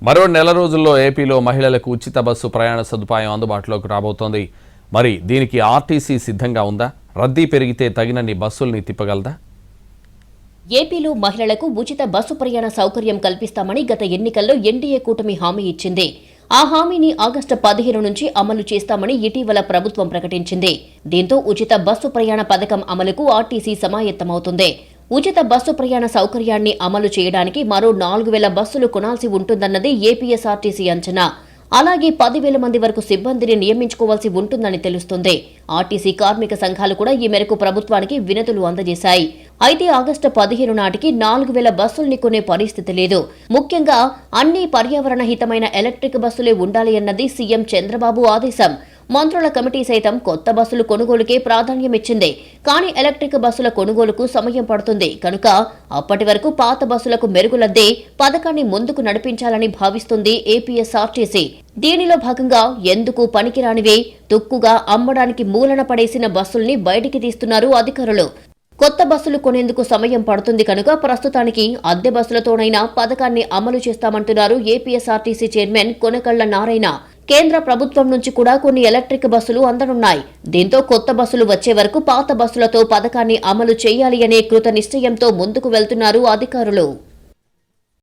మరో నెల రోజుల్లో ఏపీలో మహిళలకు ఉచిత బస్సు ప్రయాణ సదుపాయం అందుబాటులోకి రాబోతోంది. మరి దీనికి ఆర్టీసీ సిద్ధంగా ఉందా? రద్దీ పెరిగితే తగినన్ని బస్సుల్ని తిప్పగలదా? ఏపీలో మహిళలకు ఉచిత బస్సు ప్రయాణ సౌకర్యం కల్పిస్తామని గత ఎన్నికల్లో ఎన్డీఏ కూటమి హామీ ఇచ్చింది. ఆ హామీని ఆగస్టు 15 నుంచి అమలు చేస్తామని ఇటీవల ప్రభుత్వం ప్రకటించింది. దీంతో ఉచిత బస్సు ప్రయాణ పథకం అమలుకు ఆర్టీసీ సమాయత్తమవుతుంది. ఉచిత బస్సు ప్రయాణ సౌకర్యాన్ని అమలు చేయడానికి మరో 4,000 బస్సులు కొనాల్సి ఉంటుందన్నది ఏపీఎస్ఆర్టీసీ అంచనా. అలాగే 10,000 మంది వరకు సిబ్బందిని నియమించుకోవాల్సి ఉంటుందని తెలుస్తుంది. ఆర్టీసీ కార్మిక సంఘాలు కూడా ఈ మేరకు ప్రభుత్వానికి వినతులు అందజేశాయి. అయితే ఆగస్టు 15 నాటికి 4,000 బస్సుల్ని కొనే పరిస్థితి లేదు. ముఖ్యంగా అన్ని పర్యావరణ హితమైన ఎలక్ట్రిక్ బస్సులే ఉండాలి అన్నది సీఎం చంద్రబాబు ఆదేశం. మంత్రుల కమిటీ సైతం కొత్త బస్సులు కొనుగోలుకే ప్రాధాన్యమిచ్చింది. కానీ ఎలక్ట్రిక్ బస్సుల కొనుగోలుకు సమయం పడుతుంది కనుక అప్పటి వరకు పాత బస్సులకు మెరుగులద్దే పథకాన్ని ముందుకు నడిపించాలని భావిస్తుంది ఏపీఎస్ఆర్టీసీ. దీనిలో భాగంగా ఎందుకు పనికిరానివే తుక్కుగా అమ్మడానికి మూలన పడేసిన బస్సుల్ని బయటికి తీస్తున్నారు అధికారులు. కొత్త బస్సులు కొనేందుకు సమయం పడుతుంది కనుక ప్రస్తుతానికి అద్దె బస్సులతోనైనా పథకాన్ని అమలు చేస్తామంటున్నారు ఏపీఎస్ఆర్టీసీ చైర్మన్ కొనకళ్ల నారాయణ. కేంద్ర ప్రభుత్వం నుంచి కూడా కొన్ని ఎలక్ట్రిక్ బస్సులు అందనున్నాయి. దీంతో కొత్త బస్సులు వచ్చే వరకు పాత బస్సులతో పథకాన్ని అమలు చేయాలి అనే కృత నిశ్చయంతో ముందుకు వెళ్తున్నారు అధికారులు.